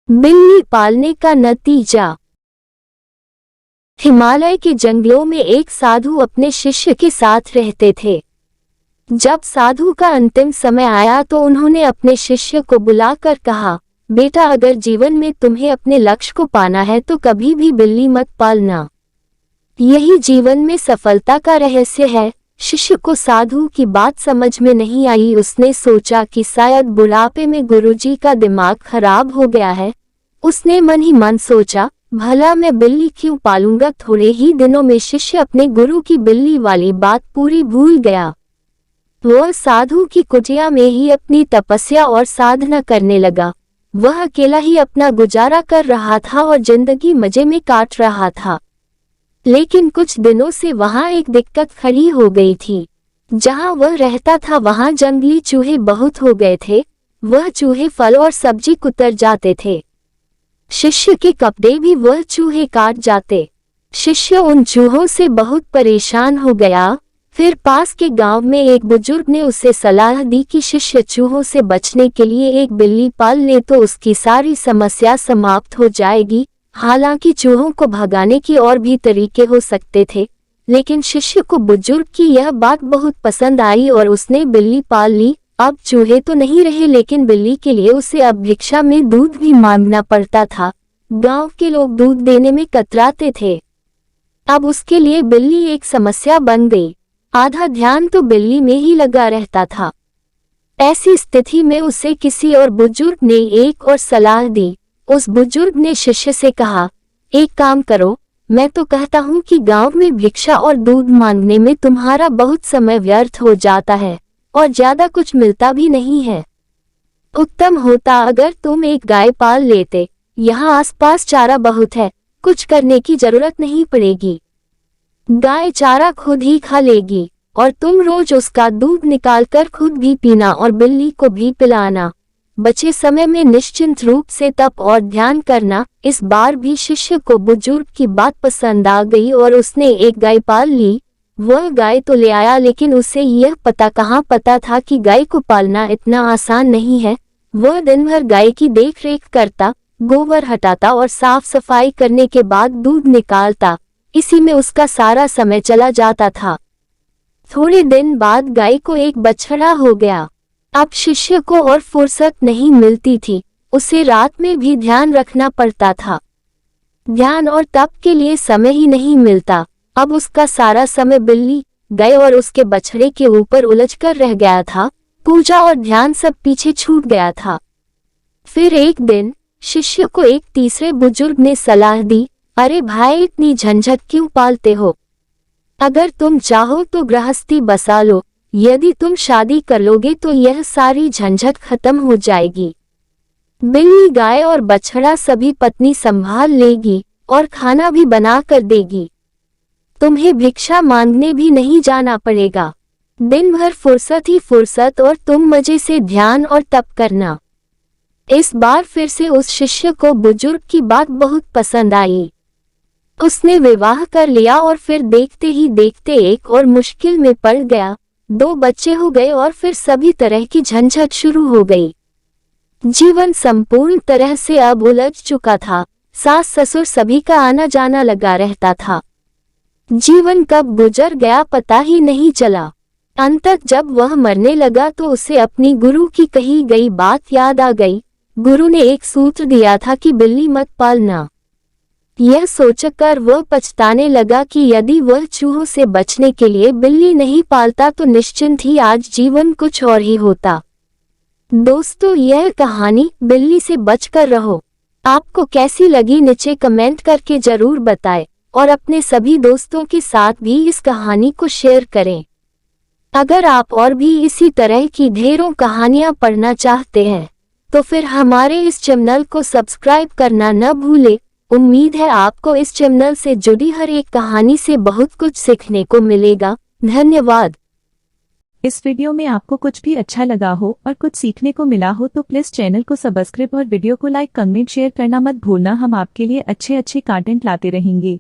बिल्ली पालने का नतीजा। हिमालय के जंगलों में एक साधु अपने शिष्य के साथ रहते थे। जब साधु का अंतिम समय आया तो उन्होंने अपने शिष्य को बुलाकर कहा, बेटा, अगर जीवन में तुम्हें अपने लक्ष्य को पाना है तो कभी भी बिल्ली मत पालना। यही जीवन में सफलता का रहस्य है। शिष्य को साधु की बात समझ में नहीं आई। उसने सोचा कि शायद बुढ़ापे में गुरुजी का दिमाग खराब हो गया है। उसने मन ही मन सोचा, भला मैं बिल्ली क्यों पालूंगा। थोड़े ही दिनों में शिष्य अपने गुरु की बिल्ली वाली बात पूरी भूल गया। वह साधु की कुटिया में ही अपनी तपस्या और साधना करने लगा। वह अकेला ही अपना गुजारा कर रहा था और जिंदगी मजे में काट रहा था। लेकिन कुछ दिनों से वहां एक दिक्कत खड़ी हो गई थी। जहां वह रहता था वहां जंगली चूहे बहुत हो गए थे। वह चूहे फल और सब्जी कुतर जाते थे। शिष्य के कपड़े भी वह चूहे काट जाते। शिष्य उन चूहों से बहुत परेशान हो गया। फिर पास के गांव में एक बुजुर्ग ने उसे सलाह दी कि शिष्य चूहों से बचने के लिए एक बिल्ली पाल ले तो उसकी सारी समस्या समाप्त हो जाएगी। हालांकि चूहों को भगाने की और भी तरीके हो सकते थे, लेकिन शिष्य को बुजुर्ग की यह बात बहुत पसंद आई और उसने बिल्ली पाल ली। अब चूहे तो नहीं रहे, लेकिन बिल्ली के लिए उसे अब भिक्षा में दूध भी मांगना पड़ता था। गांव के लोग दूध देने में कतराते थे। अब उसके लिए बिल्ली एक समस्या बन गई। आधा ध्यान तो बिल्ली में ही लगा रहता था। ऐसी स्थिति में उसे किसी और बुजुर्ग ने एक और सलाह दी। उस बुजुर्ग ने शिष्य से कहा, एक काम करो, मैं तो कहता हूँ कि गांव में भिक्षा और दूध मांगने में तुम्हारा बहुत समय व्यर्थ हो जाता है और ज्यादा कुछ मिलता भी नहीं है। उत्तम होता अगर तुम एक गाय पाल लेते। यहाँ आसपास चारा बहुत है, कुछ करने की जरूरत नहीं पड़ेगी। गाय चारा खुद ही खा लेगी और तुम रोज उसका दूध निकालकर खुद भी पीना और बिल्ली को भी पिलाना। बचे समय में निश्चिंत रूप से तप और ध्यान करना। इस बार भी शिष्य को बुजुर्ग की बात पसंद आ गई और उसने एक गाय पाल ली। वह गाय तो ले आया, लेकिन उसे यह कहाँ पता था कि गाय को पालना इतना आसान नहीं है। वह दिन भर गाय की देखरेख करता, गोबर हटाता और साफ सफाई करने के बाद दूध निकालता। इसी में उसका सारा समय चला जाता था। थोड़े दिन बाद गाय को एक बछड़ा हो गया। अब शिष्य को और फुर्सत नहीं मिलती थी। उसे रात में भी ध्यान रखना पड़ता था। ध्यान और तप के लिए समय ही नहीं मिलता। अब उसका सारा समय बिल्ली, गाय और उसके बछड़े के ऊपर उलझकर रह गया था। पूजा और ध्यान सब पीछे छूट गया था। फिर एक दिन शिष्य को एक तीसरे बुजुर्ग ने सलाह दी, अरे भाई, इतनी झंझट क्यों पालते हो? अगर तुम चाहो तो गृहस्थी बसा लो। यदि तुम शादी कर लोगे तो यह सारी झंझट खत्म हो जाएगी। बिल्ली, गाय और बछड़ा सभी पत्नी संभाल लेगी और खाना भी बना कर देगी। तुम्हें भिक्षा मांगने भी नहीं जाना पड़ेगा। दिन भर फुर्सत ही फुर्सत और तुम मजे से ध्यान और तप करना। इस बार फिर से उस शिष्य को बुजुर्ग की बात बहुत पसंद आई। उसने विवाह कर लिया और फिर देखते ही देखते एक और मुश्किल में पड़ गया। 2 बच्चे हो गए और फिर सभी तरह की झंझट शुरू हो गई। जीवन संपूर्ण तरह से अब उलझ चुका था। सास ससुर सभी का आना जाना लगा रहता था। जीवन कब गुजर गया पता ही नहीं चला। अंततः जब वह मरने लगा तो उसे अपनी गुरु की कही गई बात याद आ गई। गुरु ने एक सूत्र दिया था कि बिल्ली मत पालना। यह सोचकर वह पछताने लगा कि यदि वह चूहों से बचने के लिए बिल्ली नहीं पालता तो निश्चिंत ही आज जीवन कुछ और ही होता। दोस्तों, यह कहानी बिल्ली से बचकर रहो आपको कैसी लगी नीचे कमेंट करके जरूर बताएं और अपने सभी दोस्तों के साथ भी इस कहानी को शेयर करें। अगर आप और भी इसी तरह की ढेरों कहानियां पढ़ना चाहते हैं तो फिर हमारे इस चैनल को सब्सक्राइब करना न भूलें। उम्मीद है आपको इस चैनल से जुड़ी हर एक कहानी से बहुत कुछ सीखने को मिलेगा। धन्यवाद। इस वीडियो में आपको कुछ भी अच्छा लगा हो और कुछ सीखने को मिला हो तो प्लीज चैनल को सब्सक्राइब और वीडियो को लाइक, कमेंट, शेयर करना मत भूलना। हम आपके लिए अच्छे कंटेंट लाते रहेंगे।